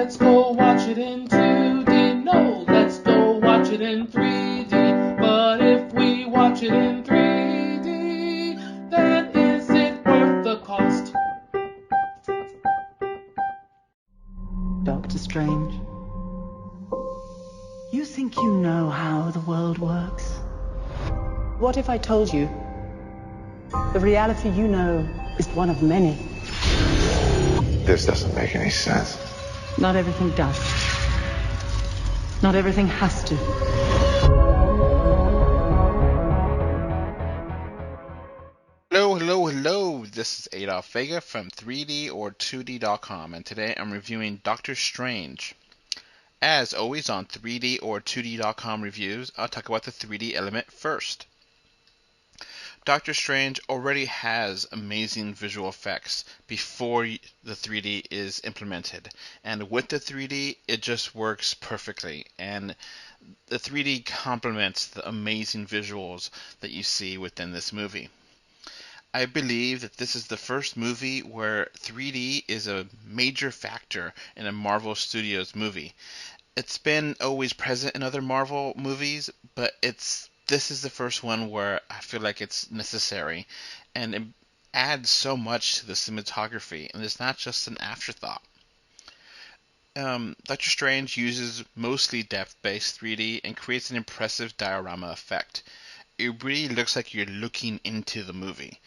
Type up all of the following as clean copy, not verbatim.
let's go watch it in 2D. No, let's go watch it in 3D. But if we watch it in 3D, then is it worth the cost? Doctor Strange, you think you know how the world works? What if I told you the reality you know is one of many? This doesn't make any sense. Not everything does. Not everything has to. Hello. This is Adolf Vega from 3D or 2D.com, and today I'm reviewing Doctor Strange. As always on 3D or 2D.com reviews, I'll talk about the 3D element first. Doctor Strange already has amazing visual effects before the 3D is implemented, and with the 3D it just works perfectly, and the 3D complements the amazing visuals that you see within this movie. I believe that this is the first movie where 3D is a major factor in a Marvel Studios movie. It's been always present in other Marvel movies, but this is the first one where I feel like it's necessary, and it adds so much to the cinematography, and it's not just an afterthought. Doctor Strange uses mostly depth-based 3D and creates an impressive diorama effect. It really looks like you're looking into the movie,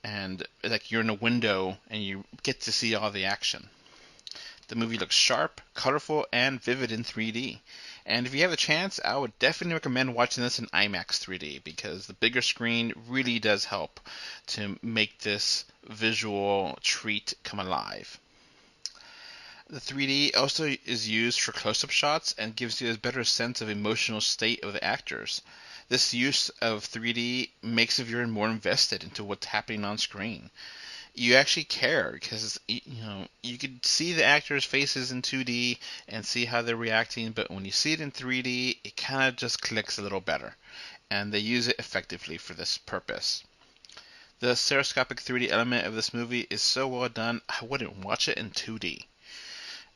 and like you're in a window and you get to see all the action. The movie looks sharp, colorful, and vivid in 3D. And if you have a chance, I would definitely recommend watching this in IMAX 3D because the bigger screen really does help to make this visual treat come alive. The 3D also is used for close-up shots and gives you a better sense of emotional state of the actors. This use of 3D makes the viewer more invested into what's happening on screen. You actually care because you could see the actors' faces in 2D and see how they're reacting, but when you see it in 3D, it kind of just clicks a little better, and they use it effectively for this purpose. The stereoscopic 3D element of this movie is so well done, I wouldn't watch it in 2D.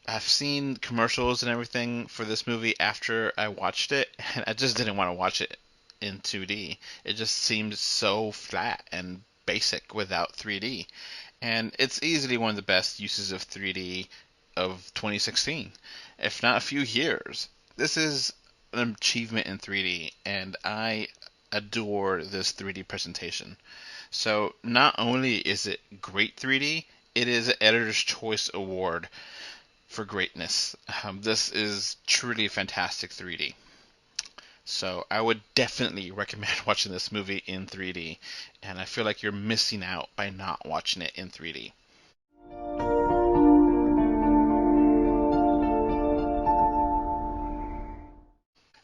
I've seen commercials and everything for this movie after I watched it, and I just didn't want to watch it in 2D. It just seemed so flat and basic without 3D. And it's easily one of the best uses of 3D of 2016, if not a few years. This is an achievement in 3D, and I adore this 3D presentation. So not only is it great 3D, it is an Editor's Choice Award for greatness. This is truly fantastic 3D. So I would definitely recommend watching this movie in 3D, and I feel like you're missing out by not watching it in 3D.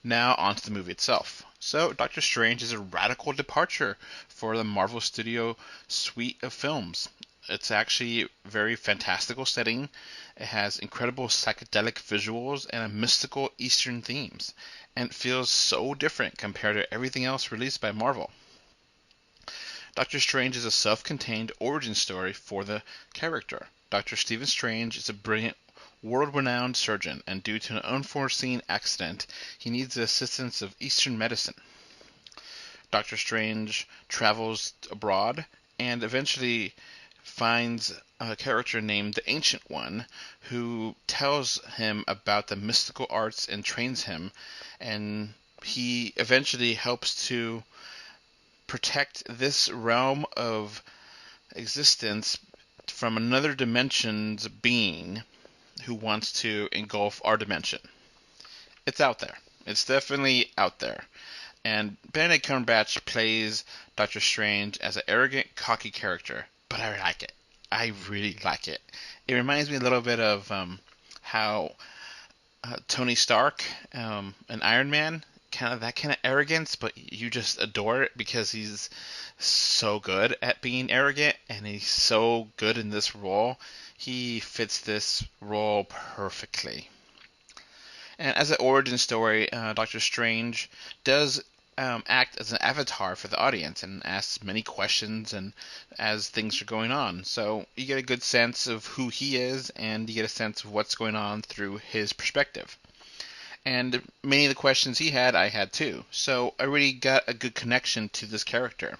Now onto the movie itself. So Doctor Strange is a radical departure for the Marvel Studio suite of films. It's actually a very fantastical setting. It has incredible psychedelic visuals and a mystical Eastern themes, and it feels so different compared to everything else released by Marvel. Doctor Strange is a self-contained origin story for the character. Dr. Stephen Strange is a brilliant, world-renowned surgeon, and due to an unforeseen accident, he needs the assistance of Eastern medicine. Dr. Strange travels abroad and eventually finds a character named the Ancient One who tells him about the mystical arts and trains him, and he eventually helps to protect this realm of existence from another dimension's being who wants to engulf our dimension. It's out there. It's definitely out there. And Benedict Cumberbatch plays Doctor Strange as an arrogant, cocky character, but I like it. I really like it. It reminds me a little bit of how Tony Stark and Iron Man, kind of that kind of arrogance, but you just adore it because he's so good at being arrogant, and he's so good in this role. He fits this role perfectly. And as an origin story, Doctor Strange does act as an avatar for the audience and ask many questions and as things are going on. So you get a good sense of who he is, and you get a sense of what's going on through his perspective. And many of the questions he had, I had too. So I really got a good connection to this character.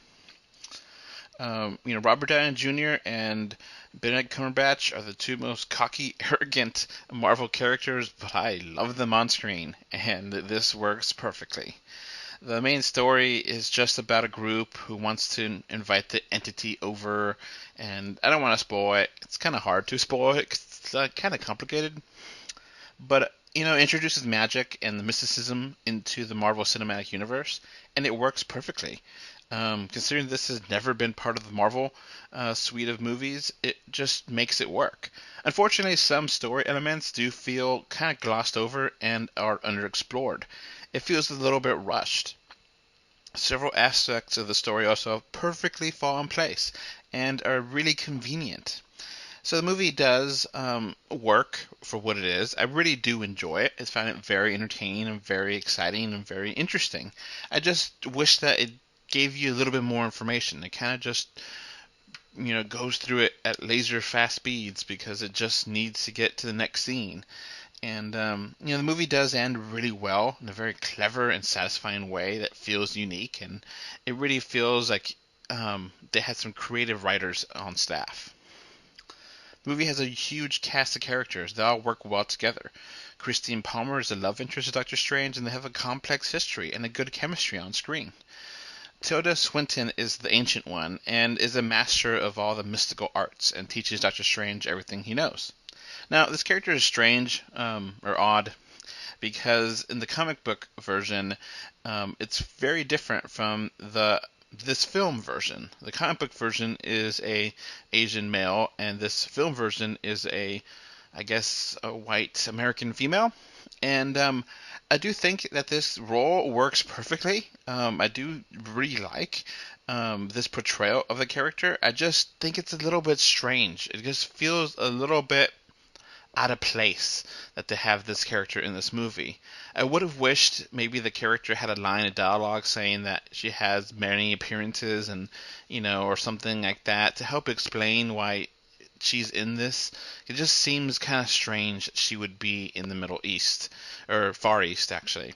Robert Downey Jr. and Benedict Cumberbatch are the two most cocky, arrogant Marvel characters, but I love them on screen, and this works perfectly. The main story is just about a group who wants to invite the entity over, and I don't want to spoil it. It's kind of hard to spoil it 'cause it's kind of complicated. But, it introduces magic and the mysticism into the Marvel Cinematic Universe, and it works perfectly. Considering this has never been part of the Marvel suite of movies, it just makes it work. Unfortunately, some story elements do feel kind of glossed over and are underexplored. It feels a little bit rushed. Several aspects of the story also perfectly fall in place and are really convenient. So the movie does work for what it is. I really do enjoy it. I find it very entertaining and very exciting and very interesting. I just wish that it gave you a little bit more information. It kind of just goes through it at laser fast speeds because it just needs to get to the next scene. And the movie does end really well in a very clever and satisfying way that feels unique, and it really feels like they had some creative writers on staff. The movie has a huge cast of characters that all work well together. Christine Palmer is the love interest of Doctor Strange, and they have a complex history and a good chemistry on screen. Tilda Swinton is the Ancient One and is a master of all the mystical arts and teaches Doctor Strange everything he knows. Now, this character is strange or odd because in the comic book version, it's very different from this film version. The comic book version is a Asian male, and this film version is a white American female. And I do think that this role works perfectly. I do really like this portrayal of the character. I just think it's a little bit strange. It just feels a little bit out of place that they have this character in this movie. I would have wished maybe the character had a line of dialogue saying that she has many appearances and, or something like that to help explain why she's in this. It just seems kind of strange that she would be in the Middle East, or Far East, actually.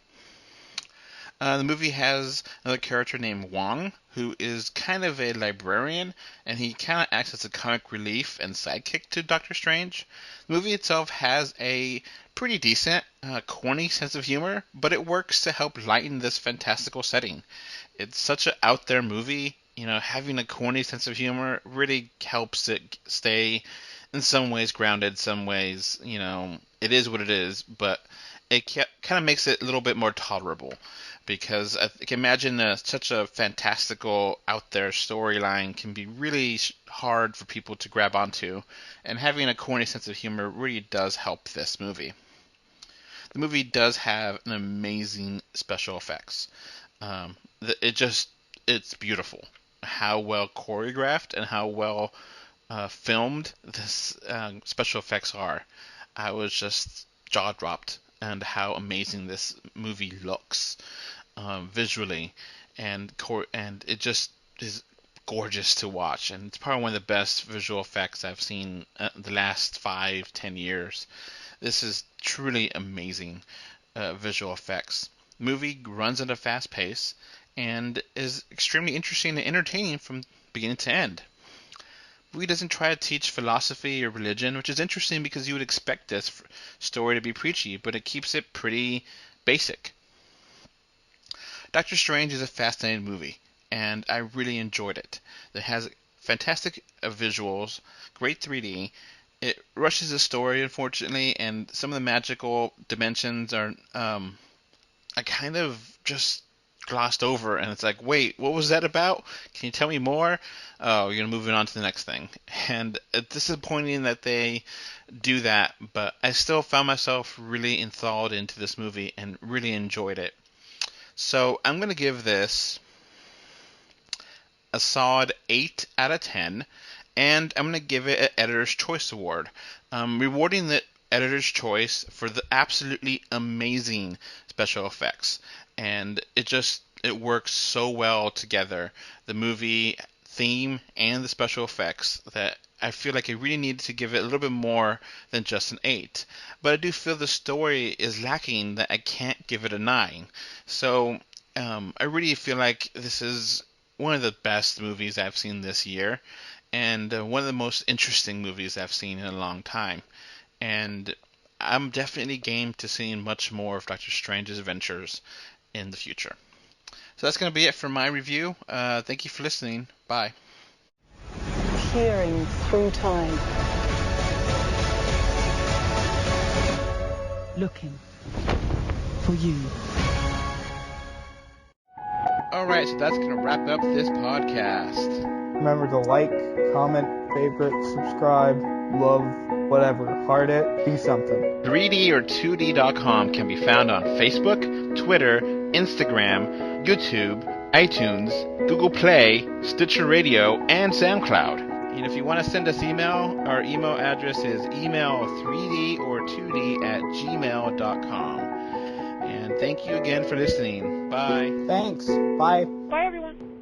The movie has another character named Wong, who is kind of a librarian, and he kind of acts as a comic relief and sidekick to Doctor Strange. The movie itself has a pretty decent, corny sense of humor, but it works to help lighten this fantastical setting. It's such an out there movie, having a corny sense of humor really helps it stay in some ways grounded, some ways, it is what it is, but it kind of makes it a little bit more tolerable because I can imagine such a fantastical out there storyline can be really hard for people to grab onto, and having a corny sense of humor really does help this movie. The movie does have an amazing special effects. It's beautiful how well choreographed and how well filmed this special effects are. I was just jaw dropped and how amazing this movie looks visually, and it just is gorgeous to watch, and it's probably one of the best visual effects I've seen the last 5-10 years. This is truly amazing visual effects. The movie runs at a fast pace and is extremely interesting and entertaining from beginning to end. The movie doesn't try to teach philosophy or religion, which is interesting because you would expect this story to be preachy, but it keeps it pretty basic. Doctor Strange is a fascinating movie, and I really enjoyed it. It has fantastic visuals, great 3D. It rushes the story, unfortunately, and some of the magical dimensions are I kind of just glossed over, and it's like, wait, what was that about? Can you tell me more? Oh, you're moving on to the next thing. And it's disappointing that they do that, but I still found myself really enthralled into this movie and really enjoyed it. So I'm going to give this a solid 8 out of 10, and I'm going to give it an Editor's Choice Award, rewarding the Editor's Choice for the absolutely amazing special effects. And it just it works so well together, the movie theme and the special effects, that I feel like I really needed to give it a little bit more than just an 8. But I do feel the story is lacking, that I can't give it a 9. So I really feel like this is one of the best movies I've seen this year, and one of the most interesting movies I've seen in a long time. And I'm definitely game to seeing much more of Doctor Strange's adventures in the future. So that's going to be it for my review. Thank you for listening. Bye. Peering through time. Looking for you. All right, so that's going to wrap up this podcast. Remember to like, comment, favorite, subscribe, love, whatever. Heart it, be something. 3D or 2D.com can be found on Facebook, Twitter, Instagram, YouTube, iTunes, Google Play, Stitcher Radio, and SoundCloud. And if you want to send us email, our email address is email3d or 2d at gmail.com. And thank you again for listening. Bye. Thanks. Bye. Bye, everyone.